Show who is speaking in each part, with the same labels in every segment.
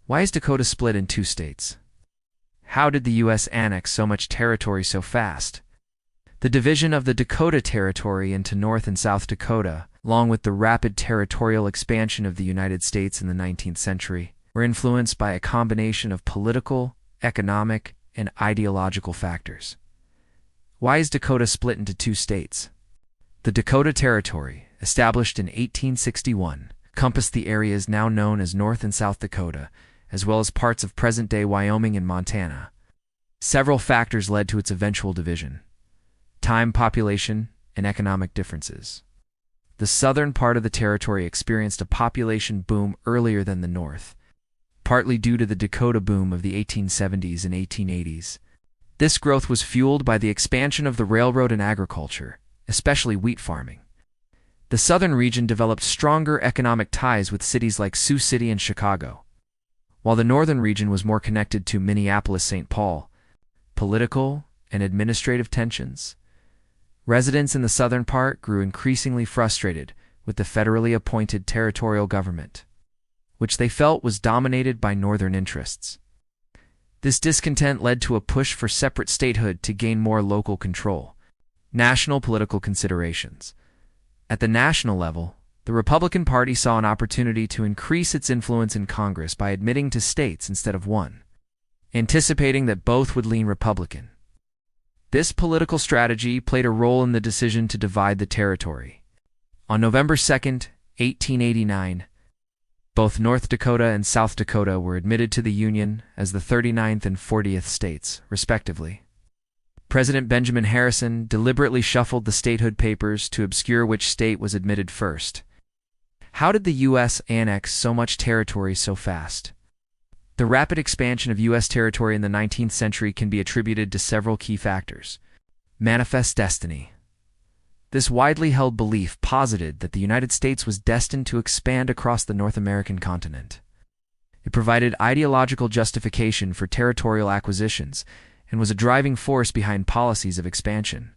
Speaker 1: Why is Dakota split in two states? How did the U.S. annex so much territory so fast? The division of the Dakota Territory into North and South Dakota, along with the rapid territorial expansion of the United States in the 19th century, were influenced by a combination of political, economic, and ideological factors. Why is Dakota split into two states? The Dakota Territory, established in 1861, encompassed the areas now known as North and South Dakota, as well as parts of present-day Wyoming and Montana. Several factors led to its eventual division: time, population, and economic differences. The southern part of the territory experienced a population boom earlier than the north, partly due to the Dakota Boom of the 1870s and 1880s. This growth was fueled by the expansion of the railroad and agriculture, especially wheat farming. The southern region developed stronger economic ties with cities like Sioux City and Chicago, while the northern region was more connected to Minneapolis-St. Political and administrative tensions. Residents in the southern part grew increasingly frustrated with the federally appointed territorial government, which they felt was dominated by northern interests. This discontent led to a push for separate statehood to gain more local control. National political considerations. At the national level, the Republican Party saw an opportunity to increase its influence in Congress by admitting to states instead of one, anticipating that both would lean Republican. This political strategy played a role in the decision to divide the territory. On November 2, 1889, both North Dakota and South Dakota were admitted to the Union as the 39th and 40th states, respectively. President Benjamin Harrison deliberately shuffled the statehood papers to obscure which state was admitted first. How did the U.S. annex so much territory so fast? The rapid expansion of U.S. territory in the 19th century can be attributed to several key factors. Manifest destiny. This widely held belief posited that the United States was destined to expand across the North American continent. It provided ideological justification for territorial acquisitions and was a driving force behind policies of expansion.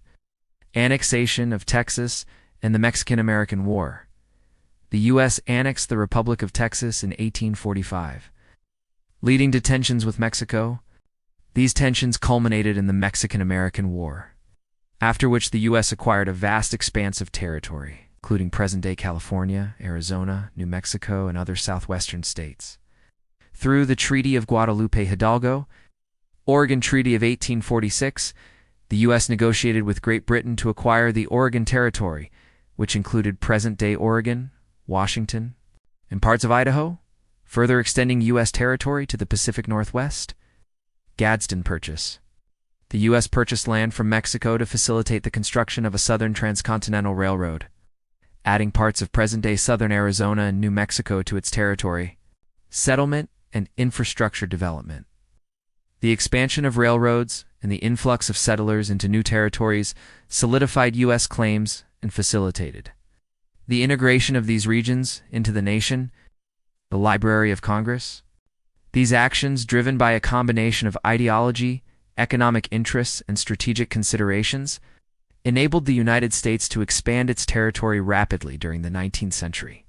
Speaker 1: Annexation of Texas and the Mexican-American War. The U.S. annexed the Republic of Texas in 1845, leading to tensions with Mexico. These tensions culminated in the Mexican-American War, after which the U.S. acquired a vast expanse of territory, including present-day California, Arizona, New Mexico, and other southwestern states. Through the Treaty of Guadalupe-Hidalgo, Oregon Treaty of 1846, the U.S. negotiated with Great Britain to acquire the Oregon Territory, which included present-day Oregon, Washington, and parts of Idaho, further extending U.S. territory to the Pacific Northwest. Gadsden Purchase. The U.S. purchased land from Mexico to facilitate the construction of a southern transcontinental railroad, adding parts of present-day southern Arizona and New Mexico to its territory. Settlement and infrastructure development. The expansion of railroads and the influx of settlers into new territories solidified U.S. claims and facilitated the integration of these regions into the nation. The Library of Congress. These actions, driven by a combination of ideology, economic interests, and strategic considerations, enabled the United States to expand its territory rapidly during the 19th century.